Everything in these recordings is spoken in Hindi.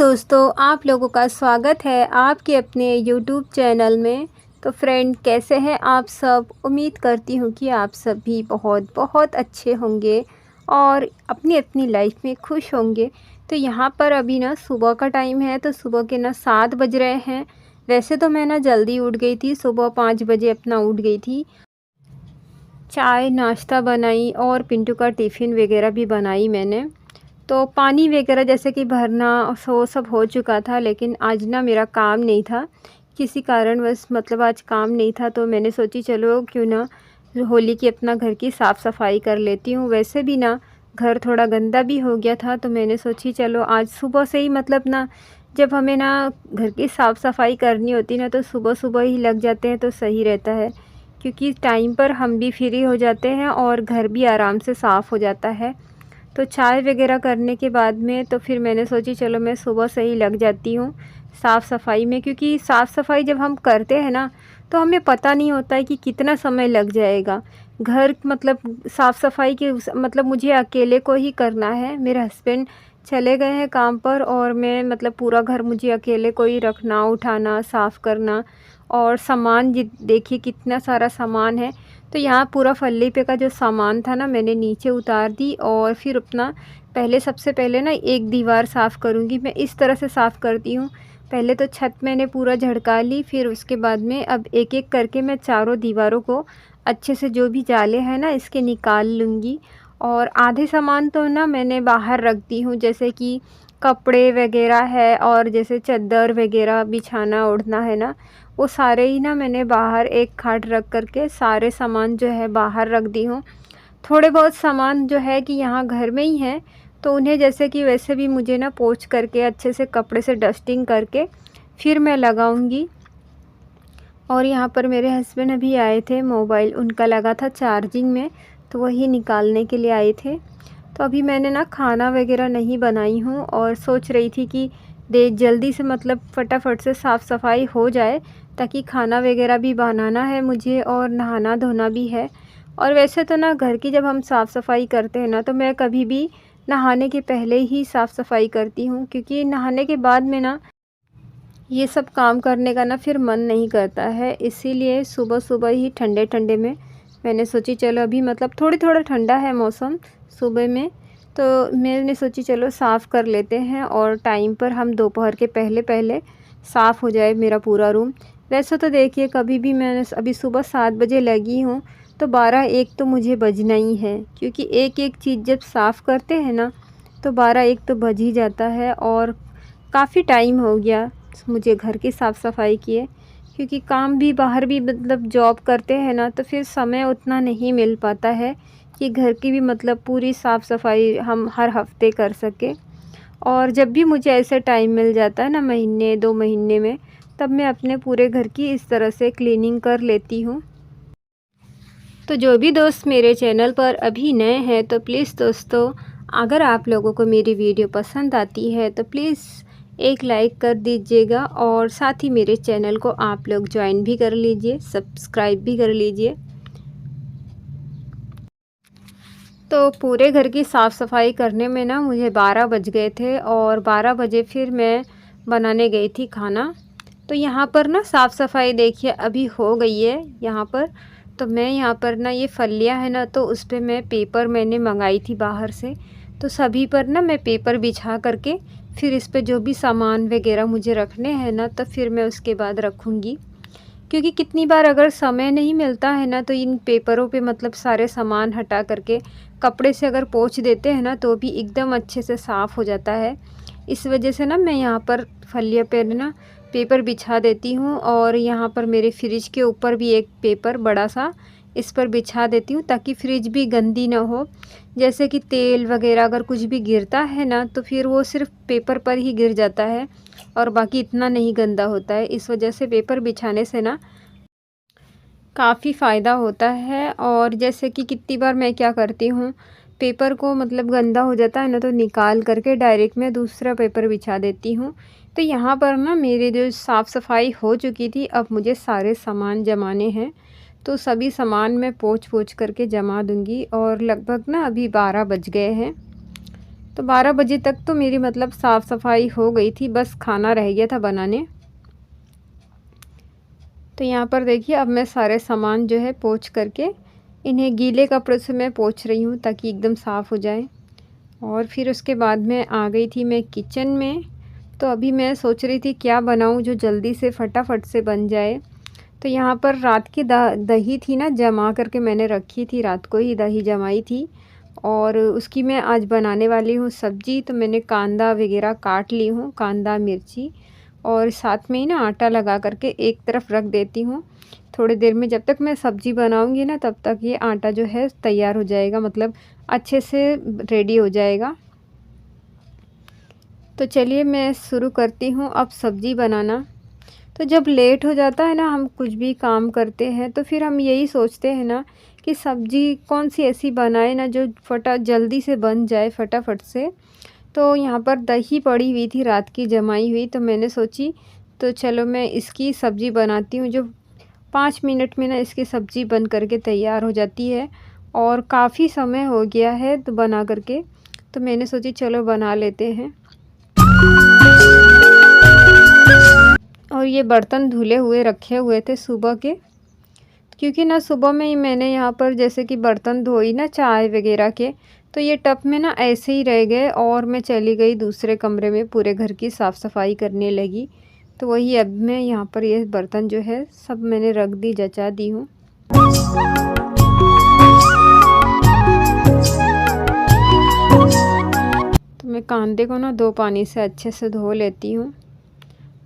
दोस्तों, आप लोगों का स्वागत है आपके अपने यूट्यूब चैनल में। तो फ्रेंड, कैसे हैं आप सब? उम्मीद करती हूँ कि आप सब भी बहुत बहुत अच्छे होंगे और अपनी अपनी लाइफ में खुश होंगे। तो यहाँ पर अभी ना सुबह का टाइम है, तो सुबह के ना 7 बज रहे हैं। वैसे तो मैं ना जल्दी उठ गई थी, सुबह 5 बजे अपना उठ गई थी। चाय नाश्ता बनाई और पिंटू का टिफ़िन वगैरह भी बनाई मैंने। तो पानी वगैरह जैसे कि भरना सो सब हो चुका था, लेकिन आज ना मेरा काम नहीं था, किसी कारणवश मतलब आज काम नहीं था। तो मैंने सोची चलो क्यों ना होली की अपना घर की साफ़ सफाई कर लेती हूँ। वैसे भी ना घर थोड़ा गंदा भी हो गया था, तो मैंने सोची चलो आज सुबह से ही मतलब ना जब हमें ना घर की साफ़ सफाई करनी होती ना, तो सुबह सुबह ही लग जाते हैं तो सही रहता है, क्योंकि टाइम पर हम भी फ्री हो जाते हैं और घर भी आराम से साफ़ हो जाता है। तो चाय वगैरह करने के बाद में तो फिर मैंने सोची चलो मैं सुबह से ही लग जाती हूँ साफ़ सफाई में, क्योंकि साफ़ सफाई जब हम करते हैं ना तो हमें पता नहीं होता है कि कितना समय लग जाएगा। घर मतलब साफ़ सफाई के मतलब मुझे अकेले को ही करना है, मेरे हस्बैंड चले गए हैं काम पर और मैं मतलब पूरा घर मुझे अकेले को ही रखना, उठाना, साफ़ करना। और सामान देखिए कितना सारा सामान है। तो यहाँ पूरा फल्ली पे का जो सामान था ना मैंने नीचे उतार दी और फिर अपना पहले सबसे पहले ना एक दीवार साफ़ करूँगी। मैं इस तरह से साफ़ करती हूँ, पहले तो छत मैंने पूरा झड़का ली, फिर उसके बाद में अब एक एक करके मैं चारों दीवारों को अच्छे से जो भी जाले हैं ना इसके निकाल लूँगी। और आधे सामान तो ना मैंने बाहर रख दी हूँ, जैसे कि कपड़े वगैरह है और जैसे चादर वगैरह बिछाना ओढ़ना है ना, वो सारे ही ना मैंने बाहर एक खाट रख कर के सारे सामान जो है बाहर रख दी हूँ। थोड़े बहुत सामान जो है कि यहाँ घर में ही हैं, तो उन्हें जैसे कि वैसे भी मुझे ना पोंछ करके अच्छे से कपड़े से डस्टिंग करके फिर मैं लगाऊंगी। और यहाँ पर मेरे हस्बैंड अभी आए थे, मोबाइल उनका लगा था चार्जिंग में, तो वही निकालने के लिए आए थे। तो अभी मैंने ना खाना वगैरह नहीं बनाई हूँ और सोच रही थी कि दे जल्दी से मतलब फटाफट से साफ़ सफाई हो जाए, ताकि खाना वगैरह भी बनाना है मुझे और नहाना धोना भी है। और वैसे तो ना घर की जब हम साफ़ सफाई करते हैं ना, तो मैं कभी भी नहाने के पहले ही साफ़ सफाई करती हूँ, क्योंकि नहाने के बाद में ना ये सब काम करने का ना फिर मन नहीं करता है। इसीलिए सुबह सुबह ही ठंडे ठंडे में मैंने सोची चलो अभी मतलब थोड़ा ठंडा है मौसम सुबह में, तो मैंने सोची चलो साफ़ कर लेते हैं और टाइम पर हम दोपहर के पहले पहले साफ़ हो जाए मेरा पूरा रूम। वैसे तो देखिए कभी भी मैंने अभी सुबह 7 बजे लगी हूँ तो 12-1 तो मुझे बजना ही है, क्योंकि एक एक चीज़ जब साफ़ करते हैं ना तो 12-1 तो बज ही जाता है। और काफ़ी टाइम हो गया मुझे घर की साफ़ सफाई किए, क्योंकि काम भी बाहर भी मतलब जॉब करते हैं ना, तो फिर समय उतना नहीं मिल पाता है कि घर की भी मतलब पूरी साफ़ सफाई हम हर हफ्ते कर सकें। और जब भी मुझे ऐसे टाइम मिल जाता है ना, महीने 2 महीने में, तब मैं अपने पूरे घर की इस तरह से क्लीनिंग कर लेती हूँ। तो जो भी दोस्त मेरे चैनल पर अभी नए हैं, तो प्लीज़ दोस्तों, अगर आप लोगों को मेरी वीडियो पसंद आती है तो प्लीज़ एक लाइक कर दीजिएगा और साथ ही मेरे चैनल को आप लोग ज्वाइन भी कर लीजिए, सब्सक्राइब भी कर लीजिए। तो पूरे घर की साफ़ सफाई करने में ना मुझे 12 बज गए थे और 12 बजे फिर मैं बनाने गई थी खाना। तो यहाँ पर ना साफ़ सफाई देखिए अभी हो गई है यहाँ पर। तो मैं यहाँ पर ना ये फलियाँ है ना, तो उस पे मैं पेपर मैंने मंगाई थी बाहर से, तो सभी पर ना मैं पेपर बिछा करके फिर इस पे जो भी सामान वगैरह मुझे रखने हैं ना, तो फिर मैं उसके बाद रखूँगी। क्योंकि कितनी बार अगर समय नहीं मिलता है ना, तो इन पेपरों पे मतलब सारे सामान हटा करके कपड़े से अगर पोंछ देते हैं ना, तो भी एकदम अच्छे से साफ़ हो जाता है। इस वजह से ना मैं यहाँ पर फलिया पे ना पेपर बिछा देती हूँ और यहाँ पर मेरे फ्रिज के ऊपर भी एक पेपर बड़ा सा इस पर बिछा देती हूँ, ताकि फ्रिज भी गंदी ना हो। जैसे कि तेल वगैरह अगर कुछ भी गिरता है ना, तो फिर वो सिर्फ पेपर पर ही गिर जाता है और बाकी इतना नहीं गंदा होता है। इस वजह से पेपर बिछाने से ना काफ़ी फ़ायदा होता है। और जैसे कि कितनी बार मैं क्या करती हूँ, पेपर को मतलब गंदा हो जाता है ना, तो निकाल करके डायरेक्ट मैं दूसरा पेपर बिछा देती हूँ। तो यहाँ पर ना मेरे जो साफ़ सफाई हो चुकी थी, अब मुझे सारे सामान जमाने हैं। तो सभी सामान मैं पोंछ करके जमा दूँगी और लगभग ना अभी 12 बज गए हैं। तो 12 बजे तक तो मेरी मतलब साफ़ सफाई हो गई थी, बस खाना रह गया था बनाने। तो यहाँ पर देखिए अब मैं सारे सामान जो है पोंछ करके इन्हें गीले कपड़े से मैं पोंछ रही हूँ ताकि एकदम साफ़ हो जाए। और फिर उसके बाद में आ गई थी मैं किचन में। तो अभी मैं सोच रही थी क्या बनाऊँ जो जल्दी से फटाफट से बन जाए। तो यहाँ पर रात की दही थी ना, जमा करके मैंने रखी थी, रात को ही दही जमाई थी और उसकी मैं आज बनाने वाली हूँ सब्ज़ी। तो मैंने कांदा वगैरह काट ली हूँ, कांदा मिर्ची, और साथ में ही ना आटा लगा करके एक तरफ रख देती हूँ। थोड़ी देर में जब तक मैं सब्ज़ी बनाऊँगी ना तब तक ये आटा जो है तैयार हो जाएगा, मतलब अच्छे से रेडी हो जाएगा। तो चलिए मैं शुरू करती हूँ अब सब्ज़ी बनाना। तो जब लेट हो जाता है ना, हम कुछ भी काम करते हैं तो फिर हम यही सोचते हैं ना कि सब्ज़ी कौन सी ऐसी बनाए ना जो जल्दी से बन जाए फटाफट से। तो यहाँ पर दही पड़ी हुई थी रात की जमाई हुई, तो मैंने सोची तो चलो मैं इसकी सब्ज़ी बनाती हूँ, जो 5 मिनट में ना इसकी सब्ज़ी बन करके तैयार हो जाती है। और काफ़ी समय हो गया है तो बना करके, तो मैंने सोची चलो बना लेते हैं। और ये बर्तन धुले हुए रखे हुए थे सुबह के, क्योंकि ना सुबह में ही मैंने यहाँ पर जैसे कि बर्तन धोई ना चाय वगैरह के, तो ये टब में ना ऐसे ही रह गए और मैं चली गई दूसरे कमरे में पूरे घर की साफ़ सफाई करने लगी। तो वही अब मैं यहाँ पर ये बर्तन जो है सब मैंने रख दी, जचा दी हूँ। तो मैं कांदे को ना 2 पानी से अच्छे से धो लेती हूँ।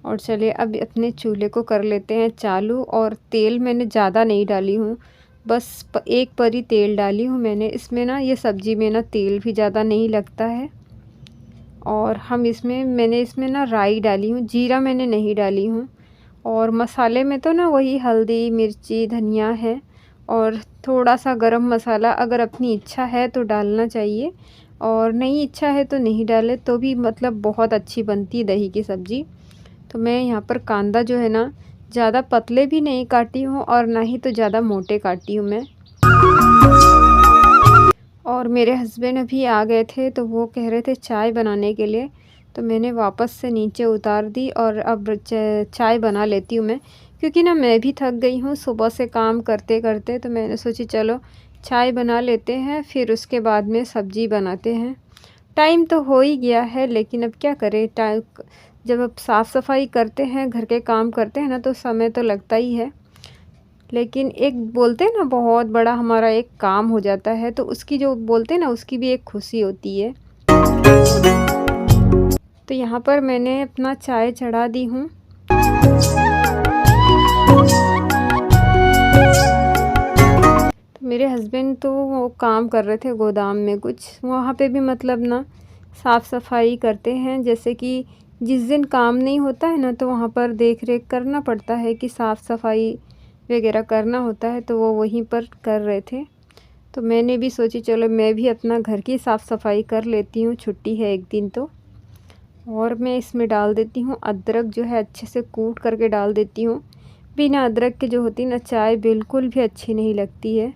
और चलिए अब अपने चूल्हे को कर लेते हैं चालू। और तेल मैंने ज़्यादा नहीं डाली हूँ, बस एक परी तेल डाली हूँ मैंने। इसमें ना ये सब्ज़ी में ना तेल भी ज़्यादा नहीं लगता है। और मैंने इसमें ना राई डाली हूँ, जीरा मैंने नहीं डाली हूँ। और मसाले में तो ना वही हल्दी मिर्ची धनिया है, और थोड़ा सा गरम मसाला अगर अपनी इच्छा है तो डालना चाहिए, और नहीं इच्छा है तो नहीं डाले तो भी मतलब बहुत अच्छी बनती है दही की सब्ज़ी। तो मैं यहाँ पर कांदा जो है ना ज़्यादा पतले भी नहीं काटी हूँ और ना ही तो ज़्यादा मोटे काटी हूँ मैं। और मेरे हस्बैंड अभी आ गए थे तो वो कह रहे थे चाय बनाने के लिए, तो मैंने वापस से नीचे उतार दी और अब चाय बना लेती हूँ मैं, क्योंकि ना मैं भी थक गई हूँ सुबह से काम करते करते। तो मैंने सोची चलो चाय बना लेते हैं, फिर उसके बाद में सब्ज़ी बनाते हैं। टाइम तो हो ही गया है, लेकिन अब क्या करें, टाइम जब अब साफ़ सफाई करते हैं घर के काम करते हैं ना तो समय तो लगता ही है। लेकिन एक बोलते हैं ना बहुत बड़ा हमारा एक काम हो जाता है, तो उसकी जो बोलते हैं ना उसकी भी एक खुशी होती है। तो यहाँ पर मैंने अपना चाय चढ़ा दी हूँ। तो मेरे हस्बैंड तो वो काम कर रहे थे गोदाम में कुछ, वहाँ पे भी मतलब ना साफ़ सफाई करते हैं। जैसे कि जिस दिन काम नहीं होता है ना तो वहाँ पर देख रेख करना पड़ता है कि साफ़ सफाई वगैरह करना होता है, तो वो वहीं पर कर रहे थे। तो मैंने भी सोची चलो मैं भी अपना घर की साफ़ सफाई कर लेती हूँ, छुट्टी है एक दिन तो। और मैं इसमें डाल देती हूँ अदरक, जो है अच्छे से कूट करके डाल देती हूँ। बिना अदरक के जो होती ना चाय बिल्कुल भी अच्छी नहीं लगती है,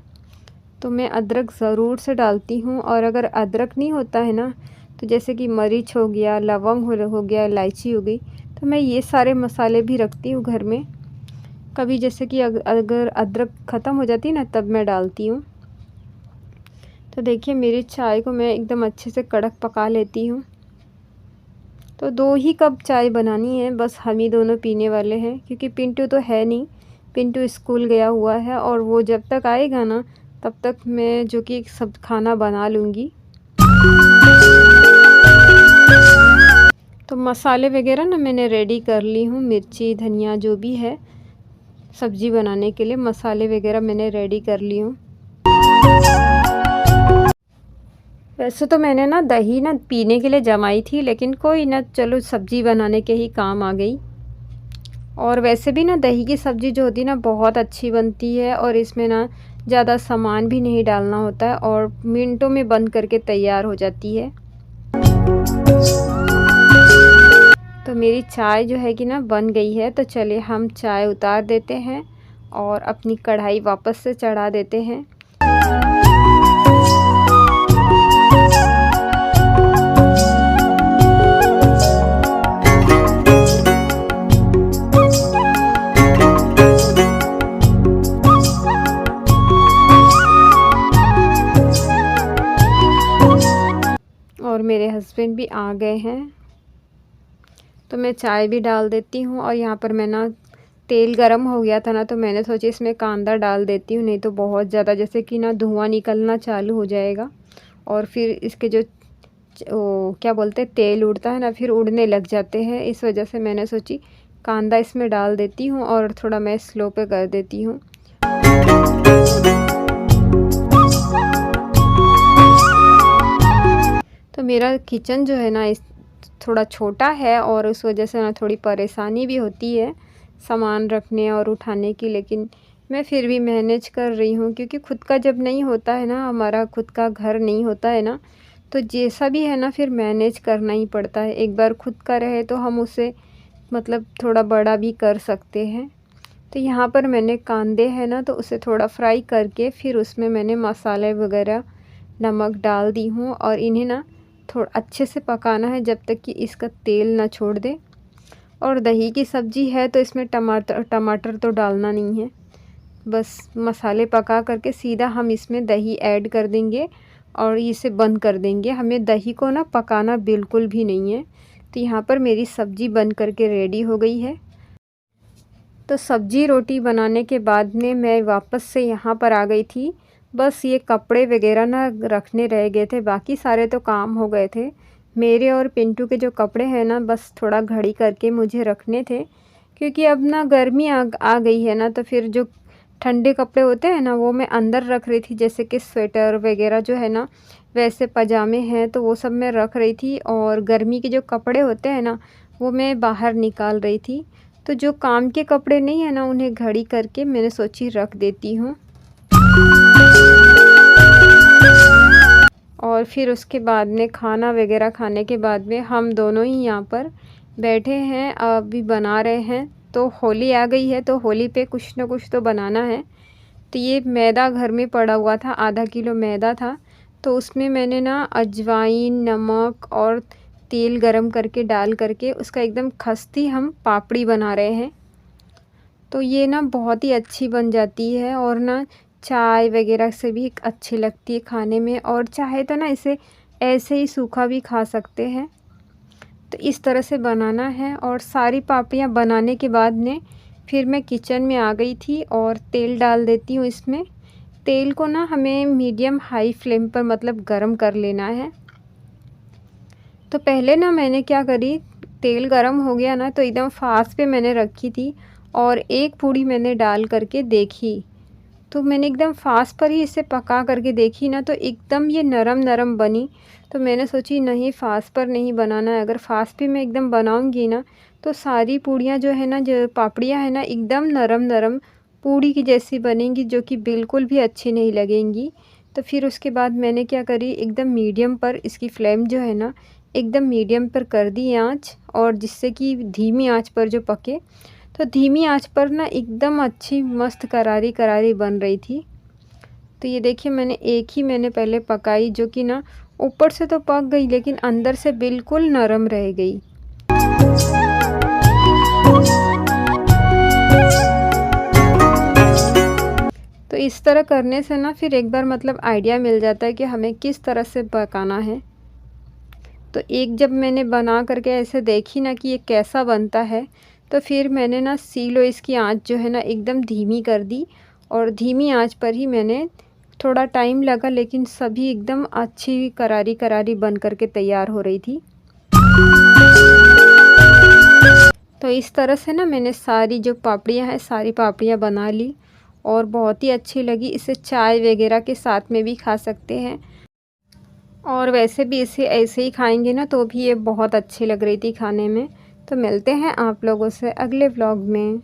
तो मैं अदरक ज़रूर से डालती हूँ। और अगर अदरक नहीं होता है ना तो जैसे कि मरीच हो गया, लवंग हो गया, इलायची हो गई, तो मैं ये सारे मसाले भी रखती हूँ घर में। कभी जैसे कि अगर अदरक ख़त्म हो जाती है ना तब मैं डालती हूँ। तो देखिए मेरी चाय को मैं एकदम अच्छे से कड़क पका लेती हूँ। तो 2 ही कप चाय बनानी है, बस हम ही दोनों पीने वाले हैं, क्योंकि पिंटू तो है नहीं, पिंटू स्कूल गया हुआ है। और वो जब तक आएगा ना तब तक मैं जो कि सब खाना बना लूँगी। तो मसाले वगैरह ना मैंने रेडी कर ली हूँ, मिर्ची धनिया जो भी है सब्ज़ी बनाने के लिए मसाले वगैरह मैंने रेडी कर ली हूँ। वैसे तो मैंने ना दही ना पीने के लिए जमाई थी, लेकिन कोई ना, चलो सब्ज़ी बनाने के ही काम आ गई। और वैसे भी ना दही की सब्ज़ी जो होती है ना बहुत अच्छी बनती है, और इसमें ना ज़्यादा सामान भी नहीं डालना होता है और मिनटों में बन करके तैयार हो जाती है। तो मेरी चाय जो है कि ना बन गई है, तो चलिए हम चाय उतार देते हैं और अपनी कढ़ाई वापस से चढ़ा देते हैं। हस्बैंड भी आ गए हैं, तो मैं चाय भी डाल देती हूँ। और यहाँ पर मैं ना तेल गरम हो गया था ना, तो मैंने सोचा इसमें कांदा डाल देती हूँ, नहीं तो बहुत ज़्यादा जैसे कि ना धुआं निकलना चालू हो जाएगा और फिर इसके जो क्या बोलते हैं तेल उड़ता है ना, फिर उड़ने लग जाते हैं। इस वजह से मैंने सोची कांदा इसमें डाल देती हूँ और थोड़ा मैं स्लो पे कर देती हूँ। तो मेरा किचन जो है ना इस थोड़ा छोटा है और उस वजह से ना थोड़ी परेशानी भी होती है सामान रखने और उठाने की, लेकिन मैं फिर भी मैनेज कर रही हूँ, क्योंकि खुद का जब नहीं होता है ना, हमारा खुद का घर नहीं होता है ना, तो जैसा भी है ना फिर मैनेज करना ही पड़ता है। एक बार खुद का रहे तो हम उसे मतलब थोड़ा बड़ा भी कर सकते हैं। तो यहाँ पर मैंने कांदे हैं ना, तो उसे थोड़ा फ्राई करके फिर उसमें मैंने मसाले वगैरह नमक डाल दी हूँ और इन्हें ना थोड़ा अच्छे से पकाना है जब तक कि इसका तेल ना छोड़ दे। और दही की सब्ज़ी है तो इसमें टमाटर तो डालना नहीं है, बस मसाले पका करके सीधा हम इसमें दही ऐड कर देंगे और इसे बंद कर देंगे। हमें दही को ना पकाना बिल्कुल भी नहीं है। तो यहाँ पर मेरी सब्ज़ी बन करके रेडी हो गई है। तो सब्ज़ी रोटी बनाने के बाद में मैं वापस से यहाँ पर आ गई थी। बस ये कपड़े वगैरह ना रखने रह गए थे, बाकी सारे तो काम हो गए थे। मेरे और पिंटू के जो कपड़े हैं ना, बस थोड़ा घड़ी करके मुझे रखने थे, क्योंकि अब ना गर्मी आ गई है ना, तो फिर जो ठंडे कपड़े होते हैं ना वो मैं अंदर रख रही थी, जैसे कि स्वेटर वगैरह जो है ना, वैसे पजामे हैं तो वो सब मैं रख रही थी। और गर्मी के जो कपड़े होते हैं ना वो मैं बाहर निकाल रही थी। तो जो काम के कपड़े नहीं है ना उन्हें घड़ी करके मैंने सोची रख देती हूँ। और फिर उसके बाद में खाना वगैरह खाने के बाद में हम दोनों ही यहाँ पर बैठे हैं, अभी बना रहे हैं। तो होली आ गई है तो होली पे कुछ ना कुछ तो बनाना है। तो ये मैदा घर में पड़ा हुआ था, आधा किलो मैदा था, तो उसमें मैंने ना अजवाइन, नमक और तेल गरम करके डाल करके उसका एकदम खस्ती हम पापड़ी बना रहे हैं। तो ये ना बहुत ही अच्छी बन जाती है और ना चाय वगैरह से भी अच्छी लगती है खाने में, और चाहे तो ना इसे ऐसे ही सूखा भी खा सकते हैं। तो इस तरह से बनाना है। और सारी पापड़ियाँ बनाने के बाद में फिर मैं किचन में आ गई थी और तेल डाल देती हूँ इसमें। तेल को ना हमें मीडियम हाई फ्लेम पर मतलब गरम कर लेना है। तो पहले ना मैंने क्या करी, तेल गरम हो गया ना तो एकदम फास्ट पे मैंने रखी थी और एक पूड़ी मैंने डाल करके देखी, तो मैंने एकदम फास्ट पर ही इसे पका करके देखी ना, तो एकदम ये नरम नरम बनी। तो मैंने सोची नहीं, फास्ट पर नहीं बनाना है, अगर फास्ट पे मैं एकदम बनाऊंगी ना तो सारी पूड़ियाँ जो है ना, जो पापड़ियाँ है ना, एकदम नरम नरम पूड़ी की जैसी बनेंगी, जो कि बिल्कुल भी अच्छी नहीं लगेंगी। तो फिर उसके बाद मैंने क्या करी, एकदम मीडियम पर इसकी फ्लेम जो है ना एकदम मीडियम पर कर दी आँच, और जिससे कि धीमी आँच पर जो पके, तो धीमी आंच पर ना एकदम अच्छी मस्त करारी करारी बन रही थी। तो ये देखिए मैंने पहले पकाई, जो कि ना ऊपर से तो पक गई लेकिन अंदर से बिल्कुल नरम रह गई। तो इस तरह करने से ना फिर एक बार मतलब आइडिया मिल जाता है कि हमें किस तरह से पकाना है। तो एक जब मैंने बना करके ऐसे देखी ना कि ये कैसा बनता है, तो फिर मैंने ना सीलो इसकी आंच जो है ना एकदम धीमी कर दी, और धीमी आंच पर ही मैंने, थोड़ा टाइम लगा लेकिन सभी एकदम अच्छी करारी करारी बन करके तैयार हो रही थी। तो इस तरह से ना मैंने सारी जो पापड़ियाँ हैं सारी पापड़ियाँ बना ली और बहुत ही अच्छी लगी। इसे चाय वगैरह के साथ में भी खा सकते हैं, और वैसे भी इसे ऐसे ही खाएंगे ना तो भी ये बहुत अच्छी लग रही थी खाने में। तो मिलते हैं आप लोगों से अगले व्लॉग में।